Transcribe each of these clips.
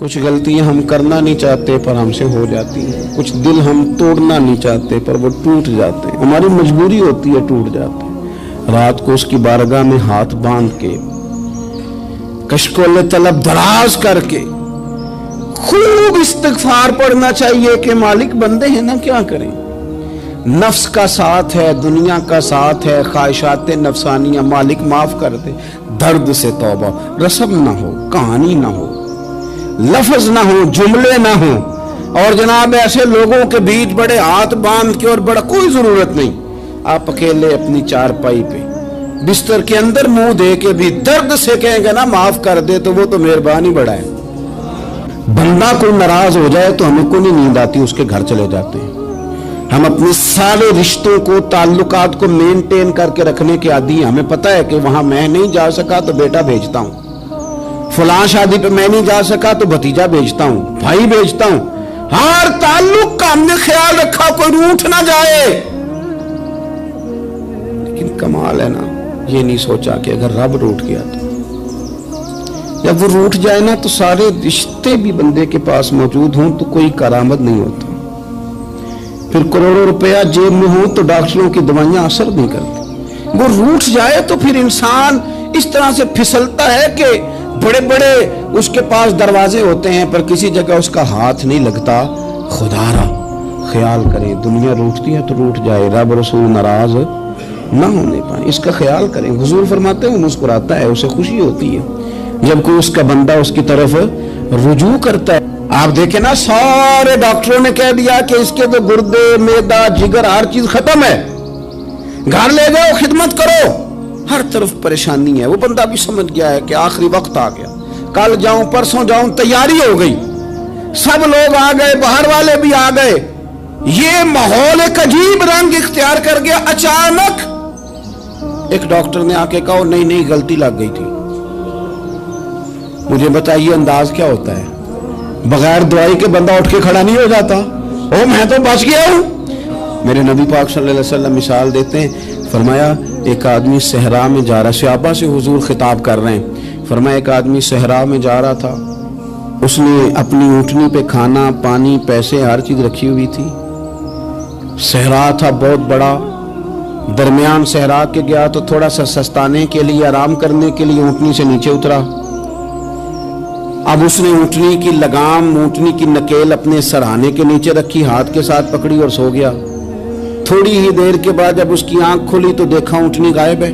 کچھ غلطیاں ہم کرنا نہیں چاہتے پر ہم سے ہو جاتی ہیں، کچھ دل ہم توڑنا نہیں چاہتے پر وہ ٹوٹ جاتے ہیں، ہماری مجبوری ہوتی ہے ٹوٹ جاتے ہیں۔ رات کو اس کی بارگاہ میں ہاتھ باندھ کے کشکول طلب دراز کر کے خوب استغفار پڑھنا چاہیے کہ مالک بندے ہیں نا، کیا کریں، نفس کا ساتھ ہے، دنیا کا ساتھ ہے، خواہشات نفسانیہ، مالک معاف کر دے۔ درد سے توبہ، رسم نہ ہو، کہانی نہ ہو، لفظ نہ ہو، جملے نہ ہو، اور جناب ایسے لوگوں کے بیچ بڑے ہاتھ باندھ کے اور بڑا کوئی ضرورت نہیں، آپ اکیلے اپنی چارپائی پہ بستر کے اندر منہ دے کے بھی درد سے کہیں گے نا معاف کر دے تو وہ تو مہربانی بڑا ہے۔ بندہ کوئی ناراض ہو جائے تو ہمیں کو نہیں نیند آتی، اس کے گھر چلے جاتے ہیں۔ ہم اپنے سارے رشتوں کو، تعلقات کو مینٹین کر کے رکھنے کے عادی ہیں۔ ہمیں پتہ ہے کہ وہاں میں نہیں جا سکا تو بیٹا بھیجتا ہوں، فلاں شادی پہ میں نہیں جا سکا تو بھتیجا بھیجتا ہوں، بھائی بھیجتا ہوں، ہر تعلق کا ہم نے خیال رکھا کوئی روٹھ نہ جائے۔ لیکن کمال ہے نا، یہ نہیں سوچا کہ اگر رب روٹھ گیا تو جب وہ روٹھ جائے نا تو سارے رشتے بھی بندے کے پاس موجود ہوں تو کوئی کرامت نہیں ہوتا، پھر کروڑوں روپیہ جیب میں ہوں تو ڈاکٹروں کی دوائیاں اثر نہیں کرتی۔ وہ روٹھ جائے تو پھر انسان اس طرح سے پھسلتا ہے کہ بڑے بڑے اس کے پاس دروازے ہوتے ہیں پر کسی جگہ اس کا ہاتھ نہیں لگتا۔ خدا را خیال کریں، دنیا روٹتی ہے تو روٹھ جائے، رب رسول ناراض نہ ہونے پائیں، اس کا خیال کریں۔ حضور فرماتے ہیں مسکراتا ہے، اسے خوشی ہوتی ہے جب کوئی اس کا بندہ اس کی طرف رجوع کرتا ہے۔ آپ دیکھیں نا، سارے ڈاکٹروں نے کہہ دیا کہ اس کے تو گردے، معدہ، جگر ہر چیز ختم ہے، گھر لے جاؤ، خدمت کرو، ہر طرف پریشانی ہے۔ وہ بندہ بھی سمجھ گیا ہے کہ آخری وقت آ گیا، کل جاؤں پرسوں جاؤں، تیاری ہو گئی، سب لوگ آ گئے، باہر والے بھی آ گئے، یہ ماحول ایک عجیب رنگ اختیار کر گیا۔ اچانک ایک ڈاکٹر نے آ کے کہا نہیں نہیں غلطی لگ گئی تھی۔ مجھے بتائیے انداز کیا ہوتا ہے؟ بغیر دوائی کے بندہ اٹھ کے کھڑا نہیں ہو جاتا، او میں تو بچ گیا ہوں۔ میرے نبی پاک صلی اللہ علیہ وسلم مثال دیتے ہیں، فرمایا ایک آدمی صحرا میں جا رہا، صحابہ سے حضور خطاب کر رہے ہیں، فرمایا ایک آدمی صحرا میں جا رہا تھا، اس نے اپنی اونٹنی پہ کھانا، پانی، پیسے، ہر چیز رکھی ہوئی تھی۔ صحرا تھا بہت بڑا، درمیان صحرا کے گیا تو تھوڑا سا سستانے کے لیے، آرام کرنے کے لیے اونٹنی سے نیچے اترا۔ اب اس نے اونٹنی کی لگام، اونٹنی کی نکیل اپنے سرہانے کے نیچے رکھی، ہاتھ کے ساتھ پکڑی اور سو گیا۔ تھوڑی ہی دیر کے بعد جب اس کی آنکھ کھلی تو دیکھا اونٹنی غائب ہے۔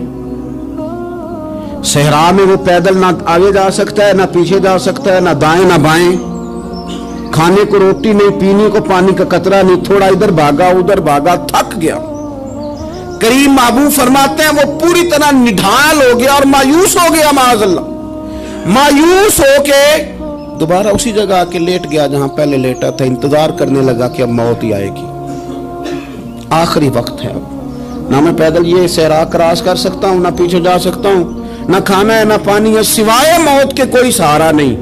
صحرا میں وہ پیدل نہ آگے جا سکتا ہے، نہ پیچھے جا سکتا ہے، نہ دائیں نہ بائیں، کھانے کو روٹی نہیں، پینے کو پانی کا قطرہ نہیں، تھوڑا ادھر بھاگا ادھر بھاگا، تھک گیا۔ کریم محبوب فرماتے ہیں وہ پوری طرح نڈھال ہو گیا اور مایوس ہو گیا، معاذ اللہ، مایوس ہو کے دوبارہ اسی جگہ آ کے لیٹ گیا جہاں پہلے لیٹا تھا، انتظار کرنے لگا کہ اب موت ہی آئے گی، آخری وقت ہے، اب نہ میں پیدل یہ صحرا کراس کر سکتا ہوں، نہ پیچھے جا سکتا ہوں، نہ کھانا ہے نہ پانی ہے، سوائے موت کے کوئی سہارا نہیں۔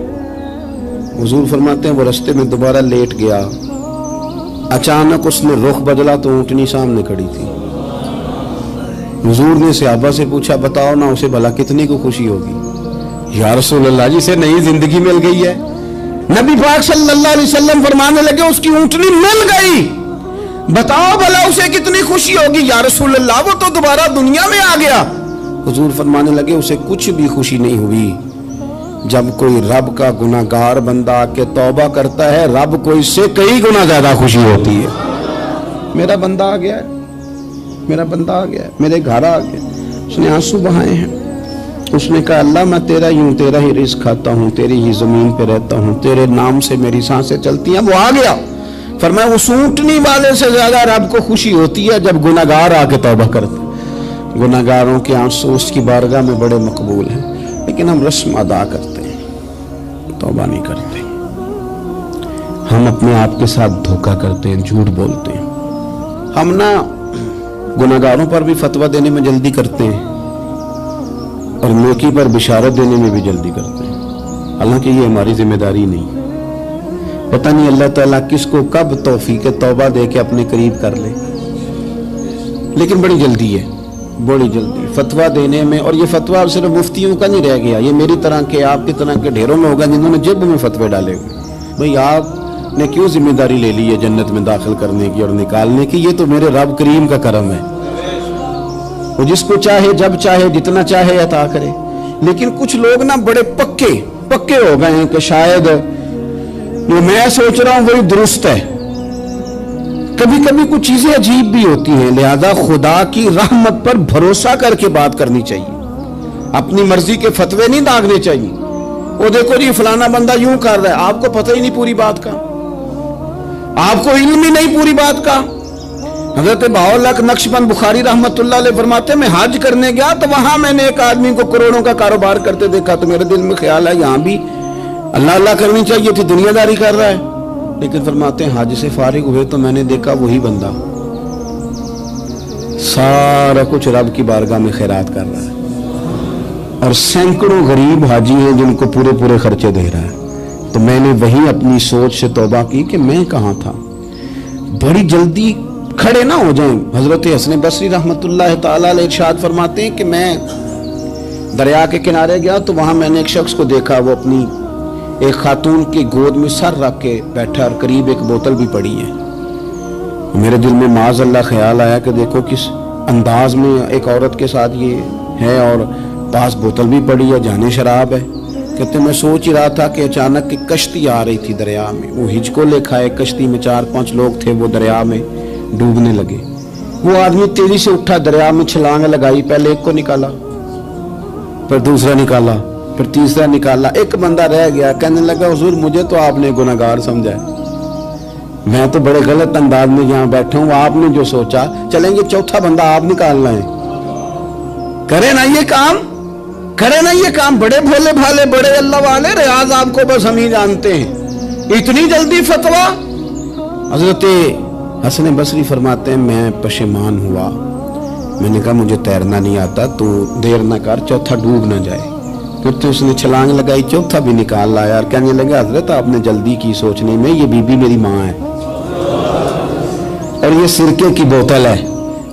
حضور فرماتے ہیں وہ رستے میں دوبارہ لیٹ گیا، اچانک اس نے رخ بدلا تو اونٹنی سامنے کھڑی تھی۔ حضور نے صحابہ سے پوچھا بتاؤ نا اسے بھلا کتنی کو خوشی ہوگی؟ یا رسول اللہ جسے نئی زندگی مل گئی ہے۔ نبی پاک صلی اللہ علیہ وسلم فرمانے لگے اس کی اونٹنی مل گئی، بتاؤ بھلا اسے کتنی خوشی ہوگی؟ یا رسول اللہ وہ تو دوبارہ دنیا میں آ گیا۔ حضور فرمانے لگے اسے کچھ بھی خوشی نہیں ہوئی۔ جب کوئی رب کا گناہگار بندہ آ کے توبہ کرتا ہے، رب کو اس سے کئی گنا زیادہ خوشی ہوتی ہے۔ میرا بندہ آ گیا ہے، میرا بندہ آ گیا ہے، میرے گھر آ گیا، اس نے آنسو بہائے ہیں، اس نے کہا اللہ میں تیرا ہی ہوں، تیرا ہی رزق کھاتا ہوں، تیری ہی زمین پہ رہتا ہوں، تیرے نام سے میری سانسیں چلتی ہیں۔ وہ آ گیا، فرمایا اس اونٹنی والے سے زیادہ رب کو خوشی ہوتی ہے جب گناہگار آ کے توبہ کرتے۔ گناہگاروں کے آنسو اس کی بارگاہ میں بڑے مقبول ہیں، لیکن ہم رسم ادا کرتے ہیں، توبہ نہیں کرتے، ہم اپنے آپ کے ساتھ دھوکہ کرتے ہیں، جھوٹ بولتے ہیں، ہم نہ گناہگاروں پر بھی فتویٰ دینے میں جلدی کرتے ہیں اور نیکی پر بشارت دینے میں بھی جلدی کرتے ہیں، حالانکہ یہ ہماری ذمہ داری نہیں۔ پتہ نہیں اللہ تعالیٰ کس کو کب توفیق توبہ دے کے اپنے قریب کر لے، لیکن بڑی جلدی ہے، بڑی جلدی۔ فتویٰ دینے میں, اور یہ فتویٰ صرف مفتیوں کا نہیں رہ گیا, یہ میری طرح کے آپ کی طرح کے ڈھیروں میں ہوگا جنہوں نے جیب میں فتوے ڈالے ہوئے. بھئی آپ نے کیوں ذمہ داری لے لی ہے جنت میں داخل کرنے کی اور نکالنے کی؟ یہ تو میرے رب کریم کا کرم ہے, وہ جس کو چاہے جب چاہے جتنا چاہے عطا کرے. لیکن کچھ لوگ نا بڑے پکے ہو گئے ہیں کہ شاید جو میں سوچ رہا ہوں وہی درست ہے. کبھی کبھی کچھ چیزیں عجیب بھی ہوتی ہیں, لہذا خدا کی رحمت پر بھروسہ کر کے بات کرنی چاہیے, اپنی مرضی کے فتوے نہیں داغنے چاہیے. وہ دیکھو جی فلانا بندہ یوں کر رہا ہے, آپ کو پتہ ہی نہیں پوری بات کا, آپ کو علم ہی نہیں پوری بات کا. حضرت بہاءاللہ نقشبند بخاری رحمت اللہ علیہ فرماتے ہیں میں حج کرنے گیا تو وہاں میں نے ایک آدمی کو کروڑوں کا کاروبار کرتے دیکھا, تو میرے دل میں خیال ہے یہاں بھی اللہ اللہ کرنی چاہیے تھی, دنیا داری کر رہا ہے. لیکن فرماتے ہیں حج سے فارغ ہوئے تو میں نے دیکھا وہی بندہ سارا کچھ رب کی بارگاہ میں خیرات کر رہا ہے, اور سینکڑوں غریب حاجی ہیں جن کو پورے خرچے دے رہا ہے. تو میں نے وہی اپنی سوچ سے توبہ کی کہ میں کہاں تھا. بڑی جلدی کھڑے نہ ہو جائیں. حضرت حسن بصری رحمت اللہ تعالی علیہ ارشاد فرماتے ہیں کہ میں دریا کے کنارے گیا تو وہاں میں نے ایک شخص کو دیکھا, وہ اپنی ایک خاتون کی گود میں سر رکھ کے بیٹھا اور قریب ایک بوتل بھی پڑی ہے. میرے دل میں معاذ اللہ خیال آیا کہ دیکھو کس انداز میں ایک عورت کے ساتھ یہ ہے, اور پاس بوتل بھی پڑی ہے, جانے شراب ہے. کہتے میں سوچ ہی رہا تھا کہ اچانک ایک کشتی آ رہی تھی دریا میں, وہ ہج کو لے کھائے, کشتی میں 4-5 لوگ تھے, وہ دریا میں ڈوبنے لگے. وہ آدمی تیزی سے اٹھا, دریا میں چھلانگ لگائی, پہلے ایک کو نکالا, پھر دوسرا نکالا, پھر تیسرا نکالا. ایک بندہ رہ گیا, کہنے لگا حضور مجھے تو آپ نے گناہگار سمجھا ہے, میں تو بڑے غلط انداز میں یہاں بیٹھا ہوں, آپ نے جو سوچا چلیں گے چوتھا بندہ آپ نکالنا ہے. کرے نا یہ کام, بڑے بھولے بھالے بڑے اللہ والے, ریاض آپ کو بس ہم ہی جانتے ہیں, اتنی جلدی فتویٰ. حضرت حسن بصری فرماتے ہیں میں پشیمان ہوا, میں نے کہا مجھے تیرنا نہیں آتا, تو دیر نہ کر, چوتھا ڈوب نہ جائے. پھر تو اس نے چھلانگ لگائی, چوتھا بھی نکال لایا, اور کہنے لگا حضرت آپ نے جلدی کی سوچنے میں, یہ بی بی میری ماں ہے اور یہ سرکے کی بوتل ہے.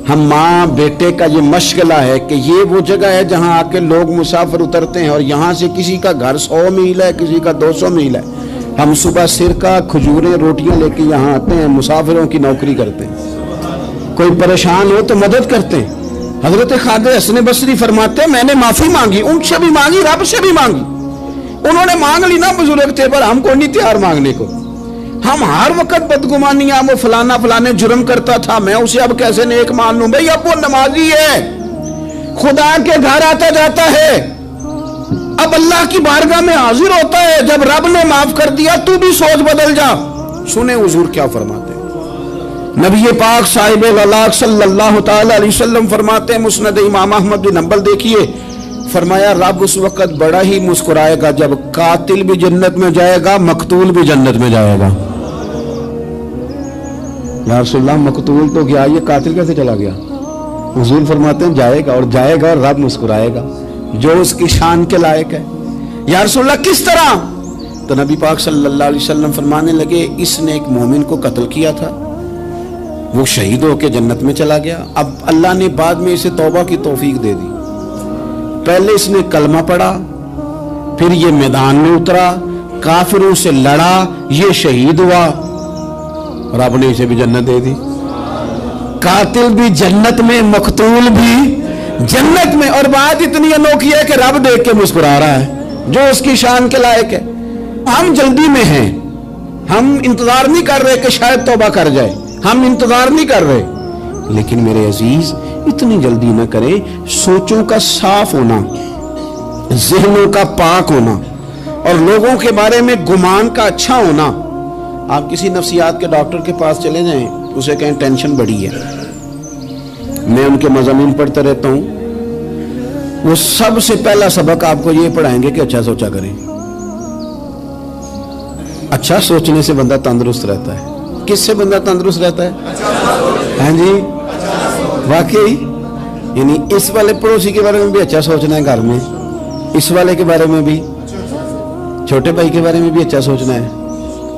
ہم ماں بیٹے کا یہ مشغلہ ہے کہ یہ وہ جگہ ہے جہاں آ کے لوگ مسافر اترتے ہیں, اور یہاں سے کسی کا گھر 100 میل ہے, کسی کا 200 میل ہے. ہم صبح سرکہ کھجوریں روٹیاں لے کے یہاں آتے ہیں, مسافروں کی نوکری کرتے ہیں, کوئی پریشان ہو تو مدد کرتے ہیں. حضرت خواجہ حسن بصری فرماتے ہیں میں نے معافی مانگی, ان سے بھی مانگی, رب سے بھی مانگی. انہوں نے مانگ لی نا بزرگ تھے, پر ہم کو نہیں تیار مانگنے کو. ہم ہر وقت بدگمانیاں, وہ فلانے جرم کرتا تھا, میں اسے اب کیسے نیک مان لوں. بھئی اب وہ نمازی ہے, خدا کے گھر آتا جاتا ہے, اب اللہ کی بارگاہ میں حاضر ہوتا ہے. جب رب نے معاف کر دیا تو بھی سوچ بدل جا. سنیں حضور کیا فرماتے ہیں. نبی پاک صاحب ولاک صلی اللہ تعالی علیہ وسلم فرماتے ہیں, مسند امام احمد بن حنبل دیکھیے, فرمایا رب اس وقت بڑا ہی مسکرائے گا جب قاتل بھی جنت میں جائے گا, مقتول بھی جنت میں جائے گا. یا رسول اللہ مقتول تو گیا, یہ قاتل کیسے چلا گیا؟ حضور فرماتے ہیں جائے گا, اور رب مسکرائے گا جو اس کی شان کے لائق ہے. یا رسول اللہ کس طرح؟ تو نبی پاک صلی اللہ علیہ وسلم فرمانے لگے اس نے ایک مومن کو قتل کیا تھا, وہ شہید ہو کے جنت میں چلا گیا. اب اللہ نے بعد میں اسے توبہ کی توفیق دے دی. پہلے اس نے کلمہ پڑھا, پھر یہ میدان میں اترا, کافروں سے لڑا, یہ شہید ہوا, رب نے اسے بھی جنت دے دی. قاتل بھی جنت میں, مقتول بھی جنت میں. اور بات اتنی انوکھی ہے کہ رب دیکھ کے مسکرا رہا ہے جو اس کی شان کے لائق ہے. ہم جلدی میں ہیں, ہم انتظار نہیں کر رہے کہ شاید توبہ کر جائے, ہم انتظار نہیں کر رہے. لیکن میرے عزیز اتنی جلدی نہ کریں. سوچوں کا صاف ہونا, ذہنوں کا پاک ہونا, اور لوگوں کے بارے میں گمان کا اچھا ہونا. آپ کسی نفسیات کے ڈاکٹر کے پاس چلے جائیں, اسے کہیں ٹینشن بڑی ہے, میں ان کے مضامین پڑھتا رہتا ہوں, وہ سب سے پہلا سبق آپ کو یہ پڑھائیں گے کہ اچھا سوچا کریں. اچھا سوچنے سے بندہ تندرست رہتا ہے. کس سے بندہ تندرست رہتا ہے؟ ہاں جی واقعی. یعنی اس والے پڑوسی کے بارے میں بھی اچھا سوچنا ہے گھر میں, اس والے کے بارے میں بھی, چھوٹے بھائی کے بارے میں بھی اچھا سوچنا ہے,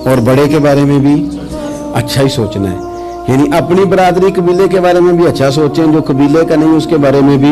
اور بڑے کے بارے میں بھی اچھا ہی سوچنا ہے. یعنی اپنی برادری قبیلے کے بارے میں بھی اچھا سوچیں, جو قبیلے کا نہیں اس کے بارے میں بھی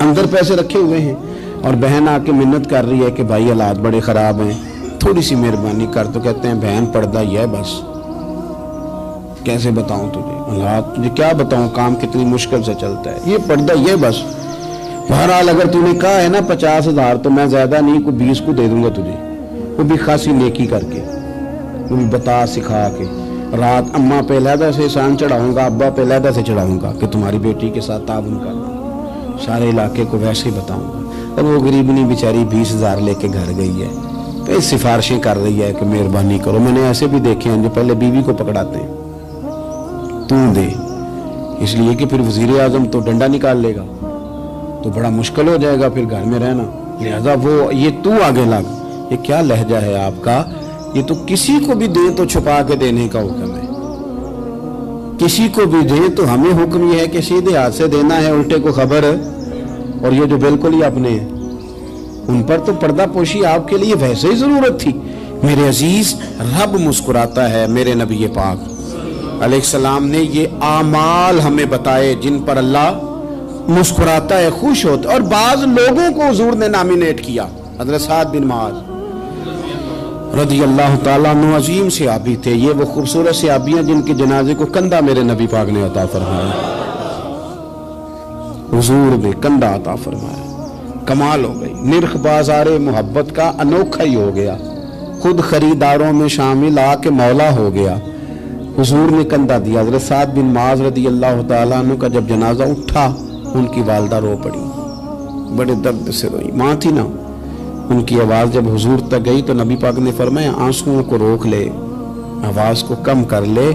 اندر پیسے رکھے ہوئے ہیں اور بہن آ کے منت کر رہی ہے کہ بھائی حالات بڑے خراب ہیں، تھوڑی سی مہربانی کر، تو کہتے ہیں بہن پردہ ہی ہے بس، کیسے بتاؤں تجھے حالات، تجھے کیا بتاؤں، کام کتنی مشکل سے چلتا ہے، یہ پردہ ہی ہے بس۔ بہرحال اگر تو نے کہا ہے نا 50,000 تو میں زیادہ نہیں، کوئی 20 کو دے دوں گا تجھے، وہ بھی خاصی نیکی کر کے، وہ بھی بتا سکھا کے۔ رات اماں پہ علیحدہ سے احسان چڑھاؤں گا، ابا پہ علیحدہ سے چڑھاؤں گا کہ تمہاری بیٹی کے ساتھ تعاون کرنا، سارے علاقے کو ویسے ہی بتاؤں گا۔ اب وہ غریبنی بیچاری 20,000 لے کے گھر گئی ہے، کئی سفارشیں کر رہی ہے کہ مہربانی کرو۔ میں نے ایسے بھی دیکھے ہیں جو پہلے بیوی کو پکڑاتے ہیں، تو دے، اس لیے کہ پھر وزیر اعظم تو ڈنڈا نکال لے گا تو بڑا مشکل ہو جائے گا پھر گھر میں رہنا، لہذا وہ یہ تو آگے لگ۔ یہ کیا لہجہ ہے آپ کا؟ یہ تو کسی کو بھی دے تو چھپا کے دینے کا حکم ہے، کسی کو بھی دے تو ہمیں حکم یہ ہے کہ سیدھے ہاتھ سے دینا ہے، الٹے کو خبر۔ اور یہ جو بالکل ہی اپنے ہیں ان پر تو پردہ پوشی آپ کے لیے ویسے ہی ضرورت تھی۔ میرے عزیز، رب مسکراتا ہے، میرے نبی پاک علیہ السلام نے یہ اعمال ہمیں بتائے جن پر اللہ مسکراتا ہے، خوش ہوتا ہے۔ اور بعض لوگوں کو حضور نے نامینیٹ کیا، حضرت سعد بن معاذ رضی اللہ تعالیٰ عنہ عظیم صحابی تھے، یہ وہ خوبصورت صحابیاں جن کے جنازے کو کندھا میرے نبی پاک نے عطا فرمایا، حضور نے کندھا عطا فرمایا، کمال ہو گئی۔ نرخ بازار محبت کا انوکھا ہی ہو گیا، خود خریداروں میں شامل آ کے مولا ہو گیا، حضور نے کندھا دیا۔ حضرت سعد بن معاذ رضی اللہ تعالیٰ عنہ کا جب جنازہ اٹھا، ان کی والدہ رو پڑی، بڑے درد سے روئی، ماں تھی نا، ان کی آواز جب حضور تک گئی تو نبی پاک نے فرمایا آنسوؤں کو روک لے، آواز کو کم کر لے،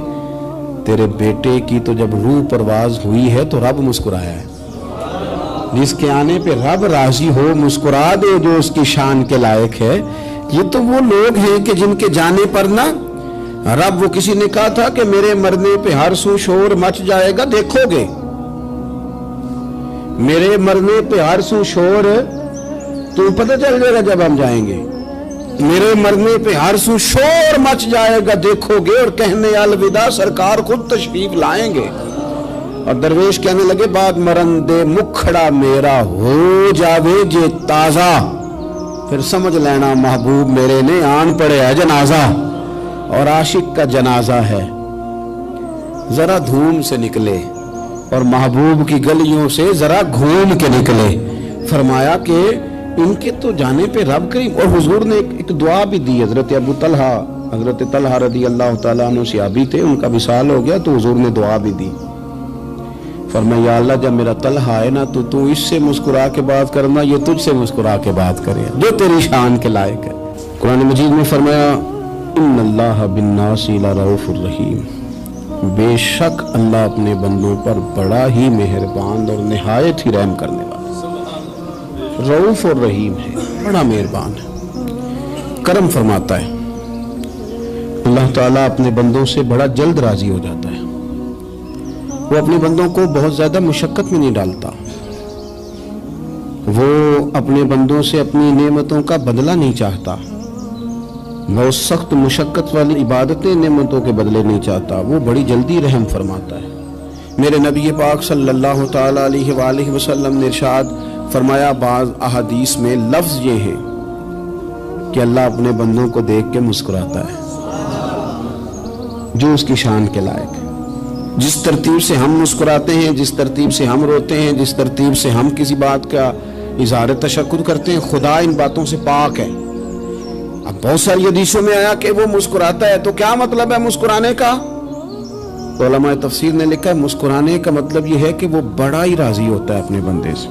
تیرے بیٹے کی تو جب روح پرواز ہوئی ہے تو رب مسکرایا ہے، جس کے آنے پہ رب راضی ہو مسکرا دے جو اس کی شان کے لائق ہے۔ یہ تو وہ لوگ ہیں کہ جن کے جانے پر نا رب، وہ کسی نے کہا تھا کہ میرے مرنے پہ ہر سو شور مچ جائے گا، دیکھو گے میرے مرنے پہ ہر سو شور، تو پتہ چل جائے گا جب ہم جائیں گے، میرے مرنے پہ ہر سو شور مچ جائے گا، دیکھو گے، اور کہنے الوداع سرکار خود تشریف لائیں گے۔ اور درویش کہنے لگے بعد مرندے مکھڑا میرا ہو جاوے جے تازہ، پھر سمجھ لینا محبوب میرے نے آن پڑے ہے جنازہ، اور عاشق کا جنازہ ہے، ذرا دھوم سے نکلے اور محبوب کی گلیوں سے ذرا گھوم کے نکلے۔ فرمایا کہ ان کے تو جانے پہ رب کریم، اور حضور نے ایک دعا بھی دی۔ حضرت ابو طلحہ، حضرت طلحہ رضی اللہ تعالیٰ عنہ صحابی تھے، ان کا وصال ہو گیا تو حضور نے دعا بھی دی، فرمایا یا اللہ جب میرا طلحہ ہے نا تو اس سے مسکرا کے بات کرنا، یہ تجھ سے مسکرا کے بات کرے جو تیری شان کے لائق ہے۔ قرآن مجید میں فرمایا ان اللہ بالناس لرؤوف الرحیم، بے شک اللہ اپنے بندوں پر بڑا ہی مہربان اور نہایت ہی رحم کرنے والا، رؤوف اور رحیم ہے، بڑا مہربان ہے، کرم فرماتا ہے۔ اللہ تعالیٰ اپنے بندوں سے بڑا جلد راضی ہو جاتا ہے، وہ اپنے بندوں کو بہت زیادہ مشقت میں نہیں ڈالتا، وہ اپنے بندوں سے اپنی نعمتوں کا بدلہ نہیں چاہتا، بہت سخت مشقت والی عبادتیں نعمتوں کے بدلے نہیں چاہتا، وہ بڑی جلدی رحم فرماتا ہے۔ میرے نبی پاک صلی اللہ تعالیٰ علیہ وآلہ وسلم نے ارشاد فرمایا، بعض احادیث میں لفظ یہ ہے کہ اللہ اپنے بندوں کو دیکھ کے مسکراتا ہے جو اس کی شان کے لائق ہے۔ جس ترتیب سے ہم مسکراتے ہیں، جس ترتیب سے ہم روتے ہیں، جس ترتیب سے ہم کسی بات کا اظہار تشکر کرتے ہیں، خدا ان باتوں سے پاک ہے۔ اب بہت ساری حدیثوں میں آیا کہ وہ مسکراتا ہے، تو کیا مطلب ہے مسکرانے کا؟ تو علماء تفسیر نے لکھا ہے مسکرانے کا مطلب یہ ہے کہ وہ بڑا ہی راضی ہوتا ہے اپنے بندے سے،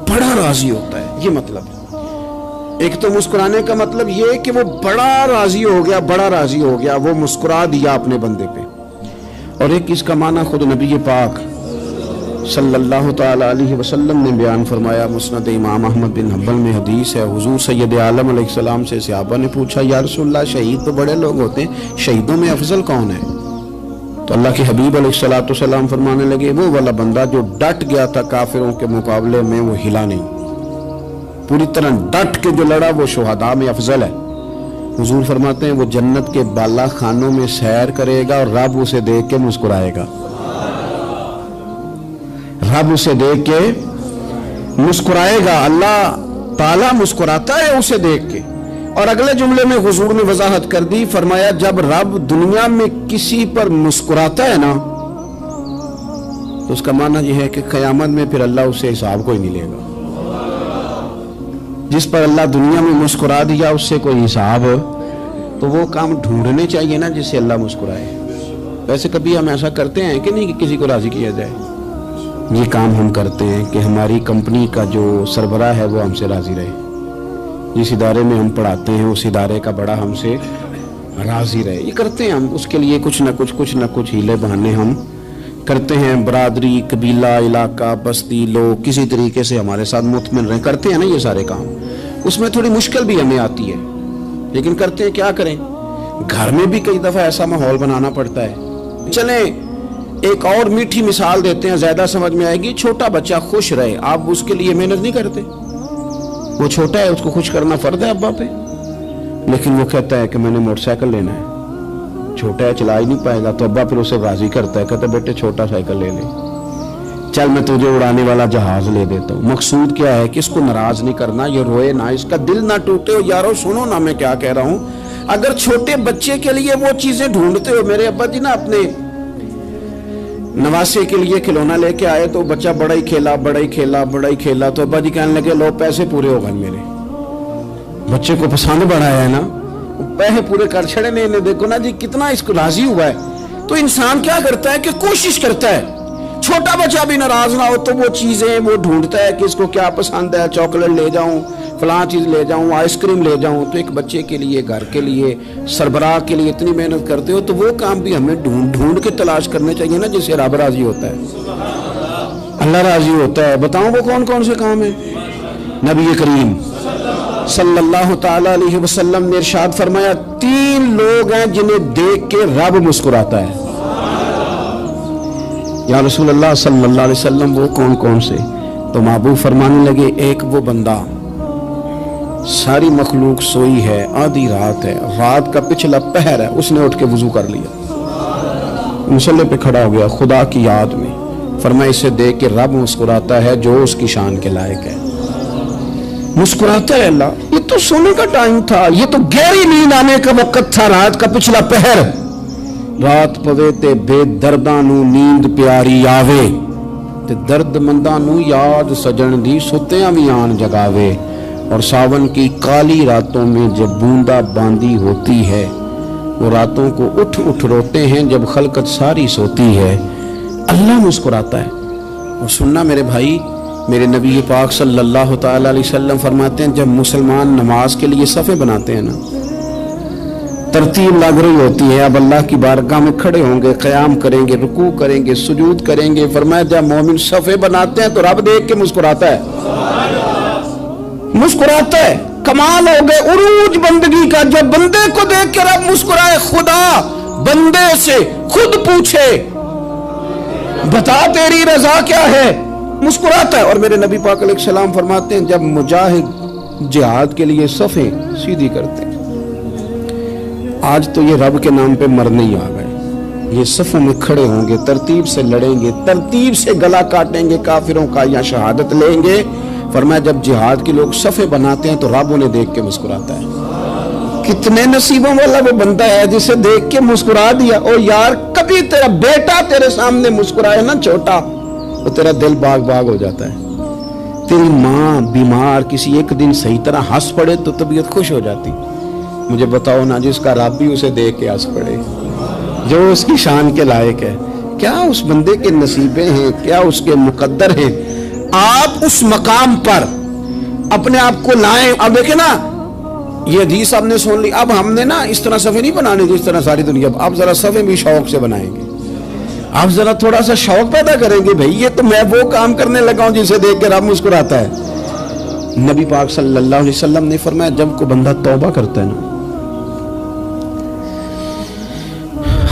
بڑا راضی ہوتا ہے، یہ مطلب ہے۔ ایک تو مسکرانے کا مطلب یہ ہے کہ وہ بڑا راضی ہو گیا، بڑا راضی ہو گیا، وہ مسکرا دیا اپنے بندے پہ۔ اور ایک اس کا معنی خود نبی پاک صلی اللہ تعالی علیہ وسلم نے بیان فرمایا، مسند امام احمد بن حنبل میں حدیث ہے، حضور سید عالم علیہ السلام سے صحابہ نے پوچھا یا رسول اللہ شہید تو بڑے لوگ ہوتے ہیں، شہیدوں میں افضل کون ہے؟ تو اللہ کے حبیب علیہ السلام فرمانے لگے وہ والا بندہ جو ڈٹ گیا تھا کافروں کے مقابلے میں، وہ ہلا نہیں، پوری طرح ڈٹ کے جو لڑا وہ شہداء میں افضل ہے۔ حضور فرماتے ہیں وہ جنت کے بالا خانوں میں سیر کرے گا اور رب اسے دیکھ کے مسکرائے گا، رب اسے دیکھ کے مسکرائے گا, اللہ تعالیٰ مسکراتا ہے اسے دیکھ کے. اور اگلے جملے میں حضور نے وضاحت کر دی, فرمایا جب رب دنیا میں کسی پر مسکراتا ہے نا تو اس کا معنی یہ ہے کہ قیامت میں پھر اللہ اسے حساب کوئی نہیں لے گا. جس پر اللہ دنیا میں مسکرا دیا اس سے کوئی حساب, تو وہ کام ڈھونڈنے چاہیے نا جس سے اللہ مسکرائے. ویسے کبھی ہم ایسا کرتے ہیں کہ نہیں کہ کسی کو راضی کیا جائے؟ یہ کام ہم کرتے ہیں کہ ہماری کمپنی کا جو سربراہ ہے وہ ہم سے راضی رہے, جس ادارے میں ہم پڑھاتے ہیں اس ادارے کا بڑا ہم سے راضی رہے. یہ کرتے ہیں ہم, اس کے لیے کچھ نہ کچھ ہیلے بہانے ہم کرتے ہیں. برادری, قبیلہ, علاقہ, بستی, لوگ کسی طریقے سے ہمارے ساتھ مطمئن رہیں, کرتے ہیں نا یہ سارے کام. اس میں تھوڑی مشکل بھی ہمیں آتی ہے لیکن کرتے ہیں. کیا کریں, گھر میں بھی کئی دفعہ ایسا ماحول بنانا پڑتا ہے. چلیں ایک اور میٹھی مثال دیتے ہیں, زیادہ سمجھ میں آئے گی. چھوٹا بچہ خوش رہے, آپ اس کے لیے محنت نہیں کرتے. وہ چھوٹا ہے, اس کو خوش کرنا فرض ہے ابا پہ, لیکن وہ کہتا ہے کہ میں نے موٹر سائیکل لینا ہے. چھوٹا ہے, چلا ہی نہیں پائے گا, تو ابا پھر اسے راضی کرتا ہے, کہتا ہے بیٹے چھوٹا سائیکل لے لے, چل میں تجھے اڑانے والا جہاز لے دیتا ہوں. مقصود کیا ہے کہ اس کو ناراض نہیں کرنا, یہ روئے نہ, اس کا دل نہ ٹوٹے. ہو یارو سنو نا میں کیا کہہ رہا ہوں. اگر چھوٹے بچے کے لیے وہ چیزیں ڈھونڈتے ہو, میرے ابا جی نا اپنے نواسے کے لیے کھلونا لے کے آئے تو بچہ بڑا ہی کھیلا, تو ابا جی کہنے لگے لو پیسے پورے ہو گئے میرے. بچے کو پسند بڑا ہے نا, پیسے پورے کر چھڑے نے, دیکھو نا جی کتنا اس کو راضی ہوا ہے. تو انسان کیا کرتا ہے کہ کوشش کرتا ہے, چھوٹا بچہ بھی ناراض نہ ہو تو وہ چیزیں وہ ڈھونڈتا ہے کہ اس کو کیا پسند ہے, چاکلیٹ لے جاؤں, فلاں چیز لے جاؤں, آئس کریم لے جاؤں. تو ایک بچے کے لیے, گھر کے لیے, سربراہ کے لیے اتنی محنت کرتے ہو, تو وہ کام بھی ہمیں ڈھونڈ کے تلاش کرنے چاہیے نا جس سے رب راضی ہوتا ہے, اللہ راضی ہوتا ہے. بتاؤں وہ کون کون سے کام ہیں؟ نبی کریم صلی اللہ تعالی علیہ وسلم نے ارشاد فرمایا 3 لوگ ہیں جنہیں دیکھ کے رب مسکراتا ہے. یا رسول اللہ صلی اللہ علیہ وسلم وہ کون کون سے؟ تو محبوب فرمانے لگے, ایک وہ بندہ ساری مخلوق سوئی ہے, آدھی رات ہے, رات کا پچھلا پہر ہے, اس نے اٹھ کے وضو کر لیا, مصلی پہ کھڑا ہو گیا خدا کی یاد میں. فرمایا اسے دیکھ کے رب مسکراتا ہے جو اس کی شان کے لائق ہے. مسکراتا ہے اللہ. یہ تو سونے کا ٹائم تھا, یہ تو گہری نیند آنے کا وقت تھا, رات کا پچھلا پہر. رات پوے تے بے درداں نو نیند پیاری آوے, تے درد منداں نو یاد سجن دی ستیاں وی آن جگاوے. اور ساون کی کالی راتوں میں جب بوندا باندی ہوتی ہے, وہ راتوں کو اٹھ روتے ہیں جب خلقت ساری سوتی ہے. اللہ مسکراتا ہے. اور سننا میرے بھائی, میرے نبی پاک صلی اللہ تعالی علیہ وسلم فرماتے ہیں جب مسلمان نماز کے لیے صفیں بناتے ہیں نا, ترتیب لگ رہی ہوتی ہے, اب اللہ کی بارگاہ میں کھڑے ہوں گے, قیام کریں گے, رکوع کریں گے, سجود کریں گے. فرمایا جب مومن صفیں بناتے ہیں تو رب دیکھ کے مسکراتا ہے, مسکراتا ہے. کمال ہو گئے عروج بندگی کا, جب بندے کو دیکھ کے رب مسکرائے. خدا بندے سے خود پوچھے بتا تیری رضا کیا ہے, مسکراتا ہے. اور میرے نبی پاک علیہ السلام فرماتے ہیں جب مجاہد جہاد کے لیے صفیں سیدھی کرتے ہیں, آج تو یہ رب کے نام پہ مرنے ہی آ گئے, یہ صفوں میں کھڑے ہوں گے, ترتیب سے لڑیں گے, ترتیب سے گلا کاٹیں گے کافروں کا یا شہادت لیں گے. فرمایا جب جہاد کے لوگ صفیں بناتے ہیں تو رب انہیں دیکھ کے مسکراتا ہے. کتنے نصیبوں والا وہ بندہ ہے جسے دیکھ کے مسکرا دیا. او یار کبھی تیرا بیٹا تیرے سامنے مسکرائے نا چھوٹا, تو تیرا دل باغ باغ ہو جاتا ہے. تیری ماں بیمار کسی ایک دن صحیح طرح ہنس پڑے تو طبیعت خوش ہو جاتی. مجھے بتاؤ نا جس کا رب بھی اسے دیکھ کے ہنس پڑے, جو اس کی شان کے لائق ہے, کیا اس بندے کے نصیبیں ہیں, کیا اس کے مقدر ہیں. آپ اس مقام پر اپنے آپ کو لائیں. اب دیکھیں نا یہ حدیث آپ نے سن لی, اب ہم نے نا اس طرح صفیں نہیں بنانے جس طرح ساری دنیا. آپ ذرا صفیں بھی شوق سے بنائیں گے, آپ ذرا تھوڑا سا شوق پیدا کریں گے, بھئی یہ تو میں وہ کام کرنے لگا ہوں جسے دیکھ کے رب مسکراتا ہے. نبی پاک صلی اللہ علیہ وسلم نے فرمایا جب کوئی بندہ توبہ کرتا ہے نا,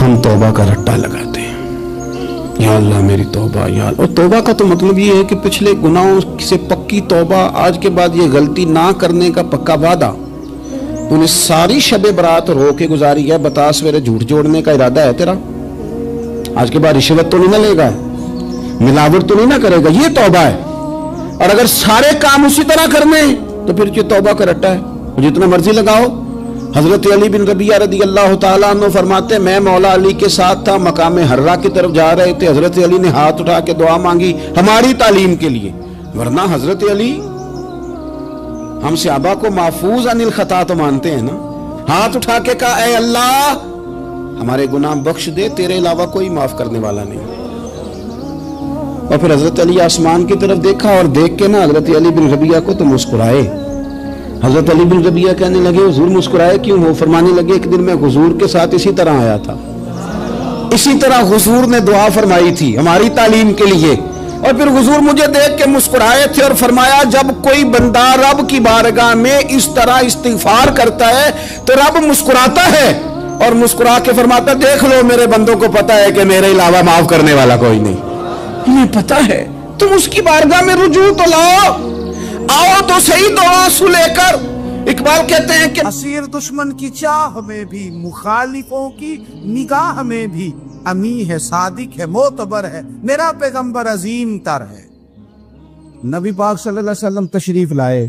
ہم توبہ کا رٹا لگاتے ہیں, یا اللہ میری توبہ یا اللہ. اور توبہ کا تو مطلب یہ ہے کہ پچھلے گناہوں سے پکی توبہ, آج کے بعد یہ غلطی نہ کرنے کا پکا وعدہ. تو نے ساری شب برات رو کے گزاری ہے, بتا سویرے جھوٹ جوڑنے کا ارادہ ہے تیرا, آج کے بعد رشوت تو نہیں نہ لے گا, ملاوٹ تو نہیں نہ کرے گا, یہ توبہ ہے. اور اگر سارے کام اسی طرح کرنے ہیں تو پھر یہ توبہ کا رٹا ہے، جتنا مرضی لگاؤ۔ حضرت علی بن ربیعہ رضی اللہ تعالیٰ عنہ فرماتے ہیں میں مولا علی کے ساتھ تھا، مقام حرہ کی طرف جا رہے تھے، حضرت علی نے ہاتھ اٹھا کے دعا مانگی ہماری تعلیم کے لیے، ورنہ حضرت علی ہم صحابہ کو محفوظ عن الخطا تو مانتے ہیں نا، ہاتھ اٹھا کے کہا اے اللہ ہمارے گناہ بخش دے، تیرے علاوہ کوئی معاف کرنے والا نہیں۔ اور پھر حضرت علی آسمان کی طرف دیکھا اور دیکھ کے نا حضرت علی بن ربیعہ کو تو مسکرائے۔ حضرت علی بن ربیعہ کہنے لگے حضور مسکرائے کیوں؟ وہ فرمانے لگے ایک دن میں حضور کے ساتھ اسی طرح آیا تھا، اسی طرح حضور نے دعا فرمائی تھی ہماری تعلیم کے لیے، اور پھر حضور مجھے دیکھ کے مسکرائے تھے اور فرمایا جب کوئی بندہ رب کی بارگاہ میں اس طرح استغفار کرتا ہے تو رب مسکراتا ہے، اور مسکرا کے فرماتا دیکھ لو میرے بندوں کو پتا ہے کہ میرے علاوہ معاف کرنے والا کوئی نہیں، انہیں پتا ہے، تم اس کی بارگاہ میں رجوع تو لاؤ، آؤ تو صحیح دعا سو لے کر۔ اقبال کہتے ہیں کہ اسیر دشمن کی چاہ میں بھی، مخالفوں کی نگاہ میں بھی، امی ہے صادق ہے معتبر ہے، میرا پیغمبر عظیم تر ہے۔ نبی پاک صلی اللہ علیہ وسلم تشریف لائے،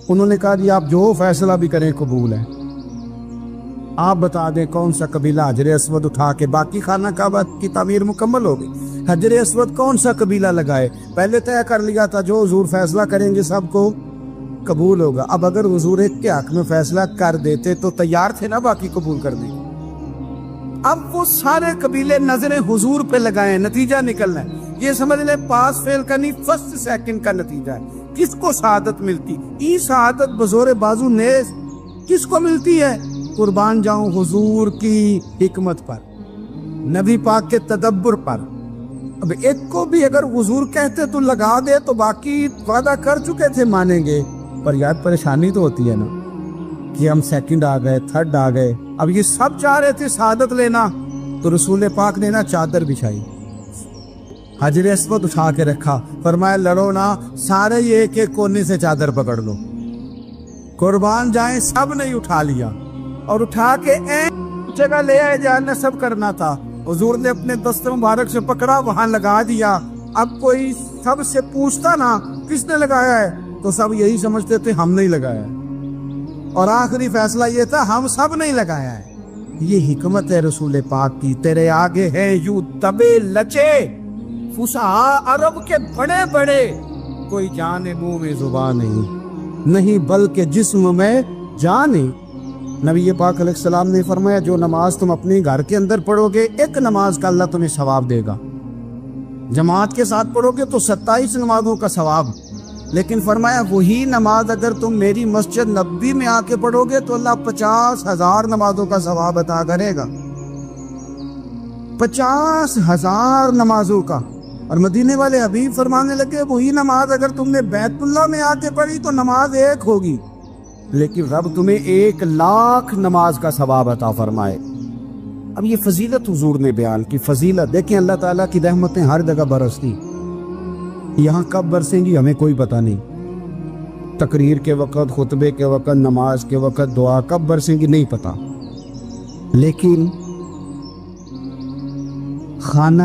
انہوں نے کہا جی آپ جو فیصلہ بھی کریں قبول ہے، آپ بتا دیں کون سا قبیلہ حجر اسود اٹھا کے، باقی خانہ کعبہ کی تعمیر مکمل ہوگی، حجر اسود کون سا قبیلہ لگائے، پہلے طے کر لیا تھا جو حضور فیصلہ کریں گے سب کو قبول ہوگا۔ اب اگر حضور ایک کے حق میں فیصلہ کر دیتے تو تیار تھے نا باقی قبول کر دیں، اب وہ سارے قبیلے نظریں حضور پہ لگائیں، نتیجہ نکلنا ہے، یہ سمجھ لیں پاس فیل کا نہیں فرسٹ سیکنڈ کا نتیجہ ہے۔ کس کو سعادت ملتی؟ ای سعادت بزور بازو نیز کس کو ملتی ہے؟ قربان جاؤں حضور کی حکمت پر، نبی پاک کے تدبر پر۔ اب ایک کو بھی اگر حضور کہتے تو لگا دے تو باقی وعدہ کر چکے تھے مانیں گے، پر یاد پریشانی تو ہوتی ہے نا کہ ہم سیکنڈ آ گئے، تھرڈ آ گئے، اب یہ سب چاہ رہے تھے سعادت لینا، تو رسول پاک نے نا چادر بچھائی، حجر اسود اٹھا کے رکھا، فرمایا لڑو نا، سارے یہ ایک ایک کونے سے چادر پکڑ لو، قربان جائیں سب نے اٹھا لیا، اور اٹھا کے جگہ لے آئے جہاں نصب کرنا تھا، حضور نے اپنے دست مبارک سے پکڑا وہاں لگا دیا۔ اب کوئی سب سے پوچھتا نا کس نے لگایا ہے تو سب یہی سمجھتے تھے ہم نہیں لگایا ہے، اور آخری فیصلہ یہ تھا ہم سب نہیں لگایا ہے۔ یہ حکمت ہے رسول پاک کی، تیرے آگے ہے یوں دبے لچے فصحا عرب کے بڑے بڑے، کوئی جان منہ میں زبان نہیں بلکہ جسم میں جان۔ نبی پاک علیہ السلام نے فرمایا جو نماز تم اپنے گھر کے اندر پڑھو گے ایک نماز کا اللہ تمہیں ثواب دے گا، جماعت کے ساتھ پڑھو گے تو 27 نمازوں کا ثواب، لیکن فرمایا وہی نماز اگر تم میری مسجد نبوی میں آ کے پڑھو گے تو اللہ 50,000 نمازوں کا ثواب عطا کرے گا، 50,000 نمازوں کا۔ اور مدینے والے حبیب فرمانے لگے وہی نماز اگر تم نے بیت اللہ میں آ کے پڑھی تو نماز ایک ہوگی، لیکن رب تمہیں 1,00,000 نماز کا ثواب عطا فرمائے۔ اب یہ فضیلت حضور نے بیان کی، فضیلت دیکھیں، اللہ تعالیٰ کی رحمتیں ہر جگہ برستی، یہاں کب برسیں گی ہمیں کوئی پتہ نہیں، تقریر کے وقت، خطبے کے وقت، نماز کے وقت، دعا کب برسیں گی نہیں پتہ، لیکن خانہ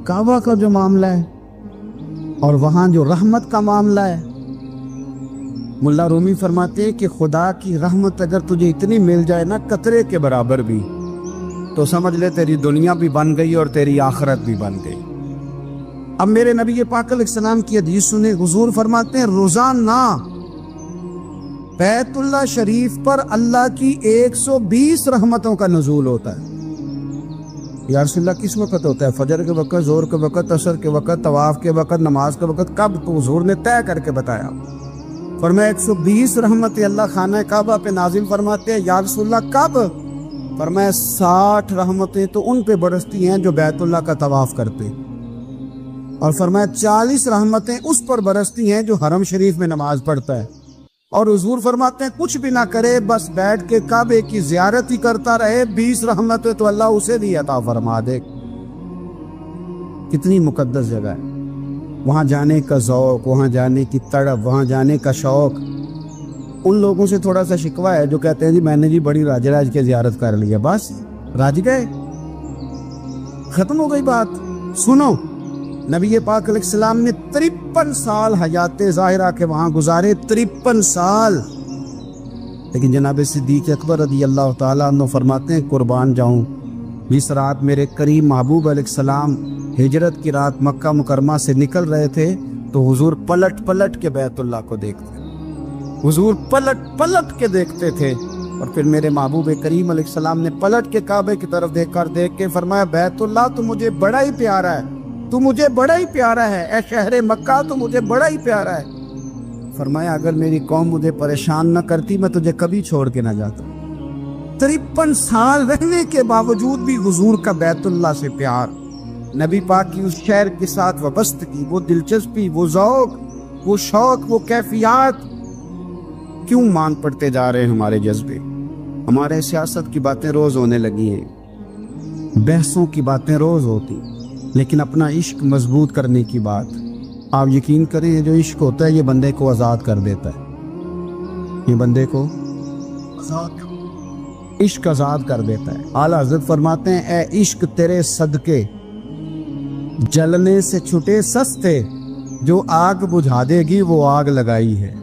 کعبہ کا جو معاملہ ہے اور وہاں جو رحمت کا معاملہ ہے، ملا رومی فرماتے ہیں کہ خدا کی رحمت اگر تجھے اتنی مل جائے نا قطرے کے برابر بھی، تو سمجھ لے تیری دنیا بھی بن گئی اور تیری آخرت بھی بن گئی۔ اب میرے نبی پاک علیہ السلام کی حدیث سنیں، حضور فرماتے ہیں روزانہ بیت اللہ شریف پر اللہ کی 120 رحمتوں کا نزول ہوتا ہے۔ یا رسول اللہ کس وقت ہوتا ہے؟ فجر کے وقت، ظہر کے وقت، عصر کے وقت، طواف کے وقت، نماز کے وقت، کب؟ تو حضور نے طے کر کے بتایا، فرمایا 120 رحمتیں اللہ خانہ کعبہ پہ نازل فرماتے ہیں۔ یا رسول اللہ کب؟ فرمایا 60 رحمتیں تو ان پہ برستی ہیں جو بیت اللہ کا طواف کرتے، اور فرمایا 40 رحمتیں اس پر برستی ہیں جو حرم شریف میں نماز پڑھتا ہے، اور حضور فرماتے ہیں کچھ بھی نہ کرے بس بیٹھ کے کعبے کی زیارت ہی کرتا رہے، 20 رحمتیں تو اللہ اسے بھی عطا فرما دے۔ کتنی مقدس جگہ ہے، وہاں جانے کا ذوق، وہاں جانے کی تڑپ، وہاں جانے کا شوق۔ ان لوگوں سے تھوڑا سا شکوہ ہے جو کہتے ہیں جی میں نے جی بڑی راج کے زیارت کر لی ہے، بس راج گئے، ختم ہو گئی بات۔ سنو، نبی پاک علیہ السلام نے 53 سال حیات ظاہرہ کے وہاں گزارے، 53 سال. لیکن جناب صدیق اکبر رضی اللہ تعالیٰ عنہ فرماتے ہیں قربان جاؤں، جس رات میرے کریم محبوب علیہ السلام ہجرت کی رات مکہ مکرمہ سے نکل رہے تھے تو حضور پلٹ پلٹ کے بیت اللہ کو دیکھتے، حضور پلٹ پلٹ کے دیکھتے تھے. اور پھر میرے محبوب کریم علیہ السلام نے پلٹ کے کعبے کی طرف دیکھ کے فرمایا بیت اللہ تو مجھے بڑا ہی پیارا ہے، تو مجھے بڑا ہی پیارا ہے، اے شہر مکہ تو مجھے بڑا ہی پیارا ہے. فرمایا اگر میری قوم مجھے پریشان نہ کرتی میں تجھے کبھی چھوڑ کے نہ جاتا. 53 سال رہنے کے باوجود بھی حضور کا بیت اللہ سے پیار، نبی پاک کی اس شہر کے ساتھ وابستگی، وہ دلچسپی، وہ ذوق، وہ شوق، وہ کیفیات کیوں مان پڑتے جا رہے ہیں ہمارے جذبے؟ ہمارے سیاست کی باتیں روز ہونے لگی ہیں، بحثوں کی باتیں روز ہوتی، لیکن اپنا عشق مضبوط کرنے کی بات، آپ یقین کریں یہ جو عشق ہوتا ہے یہ بندے کو آزاد کر دیتا ہے، یہ بندے کو عشق آزاد کر دیتا ہے. اعلیٰ حضرت فرماتے ہیں اے عشق تیرے صدقے جلنے سے چھٹے سستے، جو آگ بجھا دے گی وہ آگ لگائی ہے.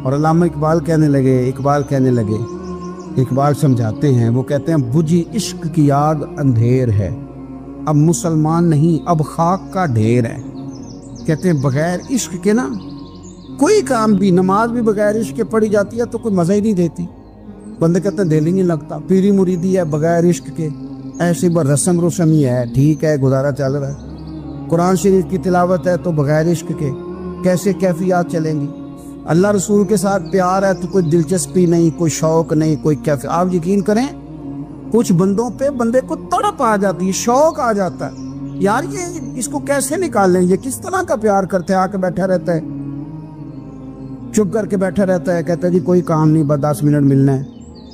اور علامہ اقبال کہنے لگے اقبال سمجھاتے ہیں، وہ کہتے ہیں بجھی عشق کی آگ اندھیر ہے، اب مسلمان نہیں اب خاک کا ڈھیر ہے. کہتے ہیں بغیر عشق کے نا کوئی کام بھی، نماز بھی بغیر عشق کے پڑھی جاتی ہے تو کوئی مزہ ہی نہیں دیتی. بندے کہتے ہیں دل ہی نہیں لگتا، پیری مریدی ہے بغیر عشق کے ایسی رسم ہی ہے، ٹھیک ہے گزارا چل رہا ہے. قرآن شریف کی تلاوت ہے تو بغیر عشق کے کیسے کیفیات چلیں گی؟ اللہ رسول کے ساتھ پیار ہے تو کوئی دلچسپی نہیں، کوئی شوق نہیں، کوئی کیفیت. آپ یقین کریں کچھ بندوں پہ بندے کو تڑپ آ جاتی ہے، شوق آ جاتا ہے، یار یہ اس کو کیسے نکالیں، یہ کس طرح کا پیار کرتے ہیں. آ کے بیٹھا رہتا ہے، چپ کر کے بیٹھا رہتا ہے، کہتا ہے جی کوئی کام نہیں بس 10 منٹ ملنا ہے.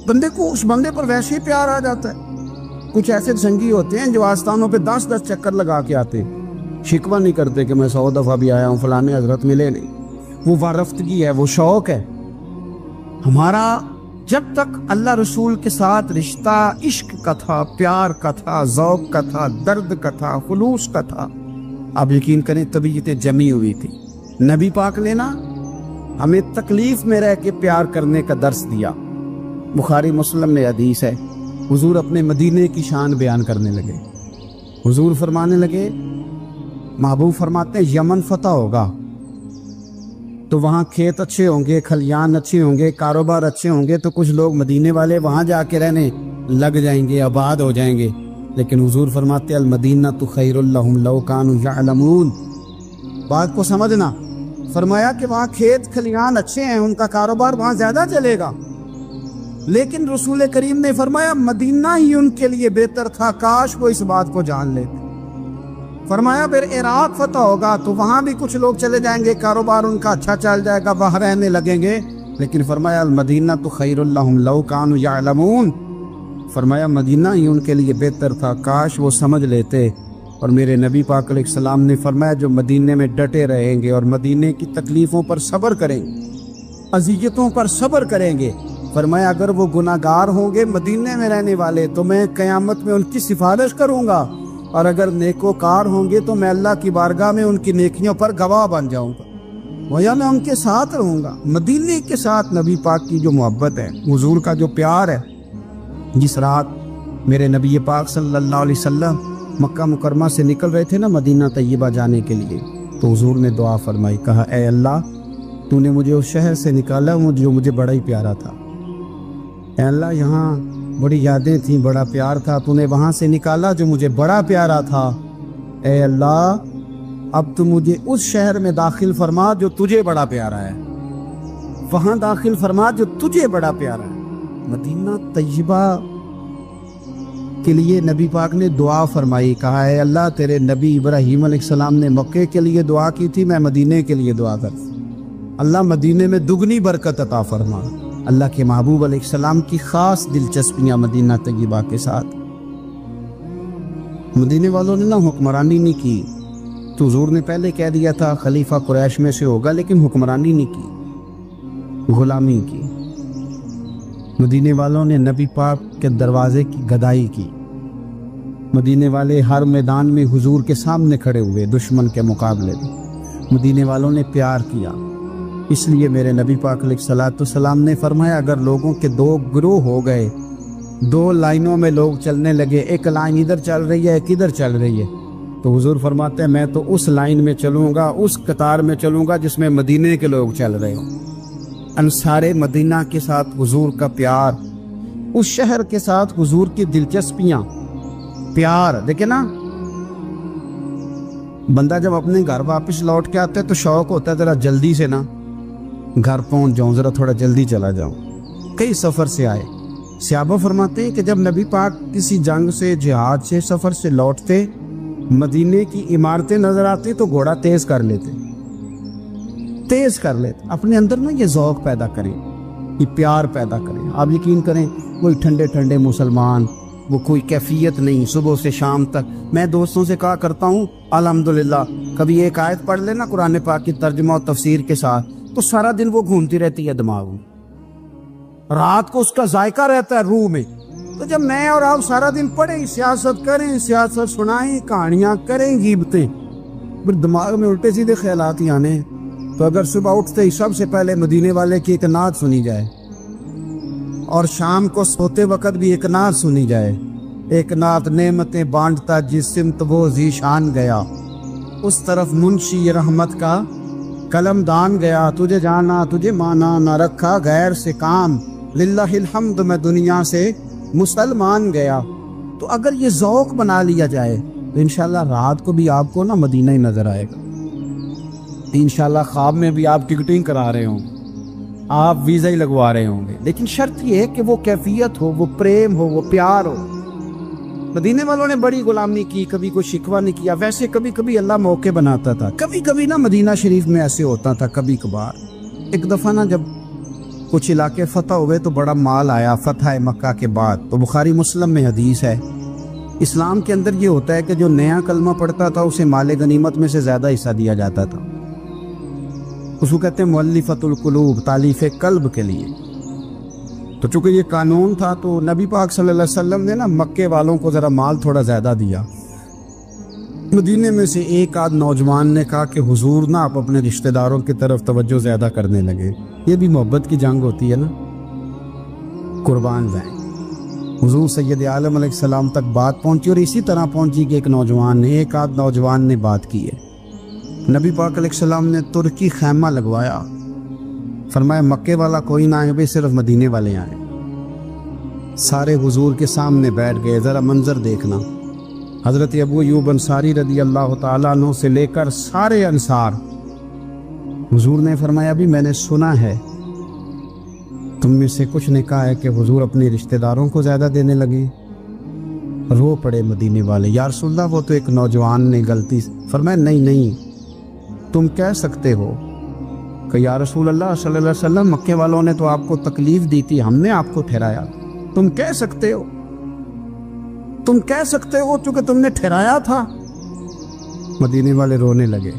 بندے کو اس بندے پر ویسے ہی پیار آ جاتا ہے. کچھ ایسے سنگی ہوتے ہیں جو آستانوں پہ 10 چکر لگا کے آتے، شکوہ نہیں کرتے کہ میں 100 دفعہ بھی آیا ہوں فلانے حضرت ملے نہیں. وہ وارفتگی ہے، وہ شوق ہے ہمارا. جب تک اللہ رسول کے ساتھ رشتہ عشق کا تھا، پیار کا تھا، ذوق کا تھا، درد کا تھا، خلوص کا تھا، آپ یقین کریں طبیعتیں جمی ہوئی تھی. نبی پاک نے نا ہمیں تکلیف میں رہ کے پیار کرنے کا درس دیا. بخاری مسلم میں حدیث ہے، حضور اپنے مدینے کی شان بیان کرنے لگے. حضور فرمانے لگے، محبوب فرماتے ہیں یمن فتح ہوگا تو وہاں کھیت اچھے ہوں گے، کھلیان اچھے ہوں گے، کاروبار اچھے ہوں گے، تو کچھ لوگ مدینے والے وہاں جا کے رہنے لگ جائیں گے، آباد ہو جائیں گے. لیکن حضور فرماتے المدینہ تو خیر لہم لو کانوا یعلمون. بات کو سمجھنا، فرمایا کہ وہاں کھیت کھلیان اچھے ہیں، ان کا کاروبار وہاں زیادہ چلے گا، لیکن رسول کریم نے فرمایا مدینہ ہی ان کے لیے بہتر تھا، کاش وہ اس بات کو جان لیتے. فرمایا پھر عراق فتح ہوگا تو وہاں بھی کچھ لوگ چلے جائیں گے، کاروبار ان کا اچھا چل جائے گا، وہاں رہنے لگیں گے، لیکن فرمایا المدینہ تو خیر لہم لو کانوا یعلمون. فرمایا مدینہ ہی ان کے لیے بہتر تھا، کاش وہ سمجھ لیتے. اور میرے نبی پاک علیہ السلام نے فرمایا جو مدینے میں ڈٹے رہیں گے اور مدینے کی تکلیفوں پر صبر کریں گے، اذیتوں پر صبر کریں گے، فرمایا اگر وہ گناہگار ہوں گے مدینے میں رہنے والے تو میں قیامت میں ان کی سفارش کروں گا، اور اگر نیکوکار ہوں گے تو میں اللہ کی بارگاہ میں ان کی نیکیوں پر گواہ بن جاؤں گا، گویا میں ان کے ساتھ رہوں گا. مدینے کے ساتھ نبی پاک کی جو محبت ہے، حضور کا جو پیار ہے، جس رات میرے نبی پاک صلی اللہ علیہ وسلم مکہ مکرمہ سے نکل رہے تھے نا مدینہ طیبہ جانے کے لیے، تو حضور نے دعا فرمائی، کہا اے اللہ تو نے مجھے اس شہر سے نکالا جو مجھے بڑا ہی پیارا تھا، اے اللہ یہاں بڑی یادیں تھیں، بڑا پیار تھا، تو نے وہاں سے نکالا جو مجھے بڑا پیارا تھا، اے اللہ اب تو مجھے اس شہر میں داخل فرما جو تجھے بڑا پیارا ہے، وہاں داخل فرما جو تجھے بڑا پیارا ہے. مدینہ طیبہ کے لیے نبی پاک نے دعا فرمائی، کہا اے اللہ تیرے نبی ابراہیم علیہ السلام نے مکے کے لیے دعا کی تھی، میں مدینے کے لیے دعا کر، اللہ مدینے میں دگنی برکت عطا فرما. اللہ کے محبوب علیہ السلام کی خاص دلچسپیاں مدینہ طیبہ کے ساتھ. مدینے والوں نے نہ حکمرانی نہیں کی، تو حضور نے پہلے کہہ دیا تھا خلیفہ قریش میں سے ہوگا، لیکن حکمرانی نہیں کی، غلامی کی. مدینے والوں نے نبی پاک کے دروازے کی گدائی کی. مدینے والے ہر میدان میں حضور کے سامنے کھڑے ہوئے، دشمن کے مقابلے میں مدینے والوں نے پیار کیا۔ اس لیے میرے نبی پاک علیہ الصلوۃ والسلام نے فرمایا اگر لوگوں کے دو گروہ ہو گئے، دو لائنوں میں لوگ چلنے لگے، ایک لائن ادھر چل رہی ہے ایک ادھر چل رہی ہے، تو حضور فرماتے ہیں میں تو اس لائن میں چلوں گا، اس قطار میں چلوں گا جس میں مدینے کے لوگ چل رہے ہوں۔ انصار مدینہ کے ساتھ حضور کا پیار، اس شہر کے ساتھ حضور کی دلچسپیاں، پیار دیکھیں نا، بندہ جب اپنے گھر واپس لوٹ کے آتا ہے تو شوق ہوتا ہے ذرا جلدی سے نا گھر پہنچ جاؤں، ذرا تھوڑا جلدی چلا جاؤں۔ کئی سفر سے آئے، صحابہ فرماتے ہیں کہ جب نبی پاک کسی جنگ سے، جہاد سے، سفر سے لوٹتے، مدینے کی عمارتیں نظر آتی تو گھوڑا تیز کر لیتے، اپنے اندر نا یہ ذوق پیدا کریں، یہ پیار پیدا کریں۔ آپ یقین کریں کوئی ٹھنڈے ٹھنڈے مسلمان، وہ کوئی کیفیت نہیں، صبح سے شام تک میں دوستوں سے کہا کرتا ہوں الحمدللہ کبھی ایک آیت پڑھ لینا قرآن پاک کی ترجمہ اور تفسیر کے ساتھ تو سارا دن وہ گھومتی رہتی ہے دماغ میں، رات کو اس کا ذائقہ رہتا ہے روح میں۔ تو جب میں اور آپ سارا دن پڑھیں، سیاست کریں، سیاست سنائیں، کہانیاں کریں، غیبتیں، پھر دماغ میں الٹے سیدھے خیالات ہی آنے ہیں۔ تو اگر صبح اٹھتے ہی سب سے پہلے مدینے والے کی ایک نعت سنی جائے اور شام کو سوتے وقت بھی ایک نعت سنی جائے، ایک نعت نعمتیں بانٹتا جس سمت وہ ذیشان گیا، اس طرف منشی رحمت کا قلم دان گیا، تجھے جانا تجھے مانا نہ رکھا غیر سے کام، للہ الحمد میں دنیا سے مسلمان گیا۔ تو اگر یہ ذوق بنا لیا جائے تو انشاءاللہ رات کو بھی آپ کو نا مدینہ ہی نظر آئے گا، انشاءاللہ خواب میں بھی آپ ٹکٹنگ کرا رہے ہوں، آپ ویزا ہی لگوا رہے ہوں گے، لیکن شرط یہ ہے کہ وہ کیفیت ہو، وہ پریم ہو، وہ پیار ہو۔ مدینے والوں نے بڑی غلامی کی، کبھی کوئی شکوہ نہیں کیا، ویسے کبھی کبھی اللہ موقع بناتا تھا، کبھی کبھی نا مدینہ شریف میں ایسے ہوتا تھا کبھی کبھار۔ ایک دفعہ نا جب کچھ علاقے فتح ہوئے تو بڑا مال آیا فتح مکہ کے بعد، تو بخاری مسلم میں حدیث ہے، اسلام کے اندر یہ ہوتا ہے کہ جو نیا کلمہ پڑھتا تھا اسے مال غنیمت میں سے زیادہ حصہ دیا جاتا تھا، اس کو کہتے ہیں مؤلفۃ القلوب، تالیف قلب کے لیے۔ تو چونکہ یہ قانون تھا تو نبی پاک صلی اللہ علیہ وسلم نے نا مکے والوں کو ذرا مال تھوڑا زیادہ دیا۔ مدینے میں سے ایک آدھ نوجوان نے کہا کہ حضور نا آپ اپنے رشتہ داروں کی طرف توجہ زیادہ کرنے لگے، یہ بھی محبت کی جنگ ہوتی ہے نا، قربان جائیں۔ حضور سید عالم علیہ السلام تک بات پہنچی اور اسی طرح پہنچی کہ ایک آدھ نوجوان نے بات کی ہے۔ نبی پاک علیہ السلام نے ترکی خیمہ لگوایا، فرمایا مکے والا کوئی نہ آئے، صرف مدینے والے آئیں۔ سارے حضور کے سامنے بیٹھ گئے، ذرا منظر دیکھنا، حضرت ابو ایوب انصاری رضی اللہ تعالیٰ عنہ سے لے کر سارے انصار۔ حضور نے فرمایا ابھی میں نے سنا ہے تم میں سے کچھ نے کہا ہے کہ حضور اپنے رشتہ داروں کو زیادہ دینے لگے۔ رو پڑے مدینے والے، یا رسول اللہ وہ تو ایک نوجوان نے غلطی۔ فرمایا نہیں تم کہہ سکتے ہو کہ یا رسول اللہ صلی اللہ علیہ وسلم مکے والوں نے تو آپ کو تکلیف دی تھی، ہم نے آپ کو ٹھہرایا، تم کہہ سکتے ہو چونکہ تم نے ٹھہرایا تھا۔ مدینے والے رونے لگے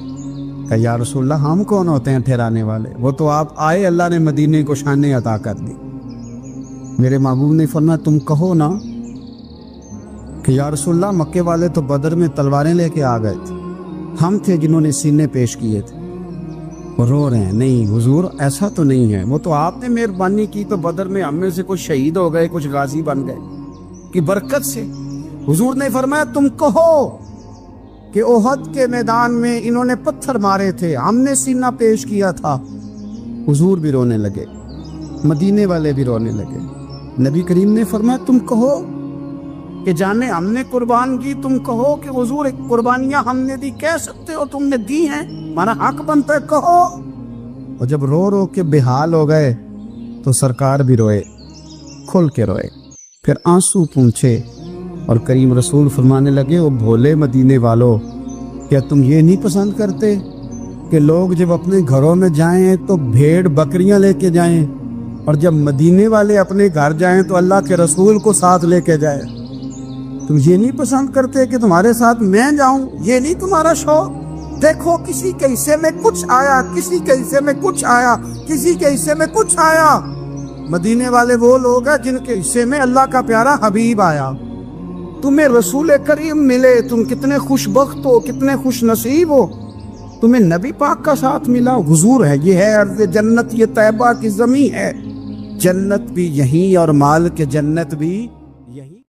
کہ یا رسول اللہ ہم کون ہوتے ہیں ٹھہرانے والے، وہ تو آپ آئے، اللہ نے مدینے کو شانیں عطا کر دی۔ میرے محبوب نے فرمایا تم کہو نا کہ یا رسول اللہ مکے والے تو بدر میں تلواریں لے کے آ گئے تھے، ہم تھے جنہوں نے سینے پیش کیے تھے۔ وہ رو رہے ہیں، نہیں حضور ایسا تو نہیں ہے، وہ تو آپ نے مہربانی کی تو بدر میں ہم میں سے کچھ شہید ہو گئے، کچھ غازی بن گئے کی برکت سے۔ حضور نے فرمایا تم کہو کہ احد کے میدان میں انہوں نے پتھر مارے تھے، ہم نے سینہ پیش کیا تھا۔ حضور بھی رونے لگے، مدینے والے بھی رونے لگے۔ نبی کریم نے فرمایا تم کہو کہ جانے ہم نے قربان کی، تم کہو کہ حضور ایک قربانیاں ہم نے دی، کہہ سکتے ہو تم نے دی ہیں، ہمارا حق بنتا ہے کہو۔ اور جب رو رو کے بے حال ہو گئے تو سرکار بھی روئے، کھل کے روئے، پھر آنسو پونچھے اور کریم رسول فرمانے لگے او بھولے مدینے والو، کیا تم یہ نہیں پسند کرتے کہ لوگ جب اپنے گھروں میں جائیں تو بھیڑ بکریاں لے کے جائیں، اور جب مدینے والے اپنے گھر جائیں تو اللہ کے رسول کو ساتھ لے کے جائیں؟ تم یہ نہیں پسند کرتے کہ تمہارے ساتھ میں جاؤں؟ یہ نہیں تمہارا شوق؟ دیکھو کسی کے حصے میں کچھ آیا، کسی کے حصے میں کچھ آیا، کسی کے حصے میں کچھ آیا۔ مدینے والے وہ لوگ ہیں جن کے حصے میں اللہ کا پیارا حبیب آیا، تمہیں رسول کریم ملے، تم کتنے خوش بخت ہو، کتنے خوش نصیب ہو، تمہیں نبی پاک کا ساتھ ملا۔ حضور ہے، یہ ہے ارض جنت، یہ طیبہ کی زمین ہے، جنت بھی یہیں اور مال کے جنت بھی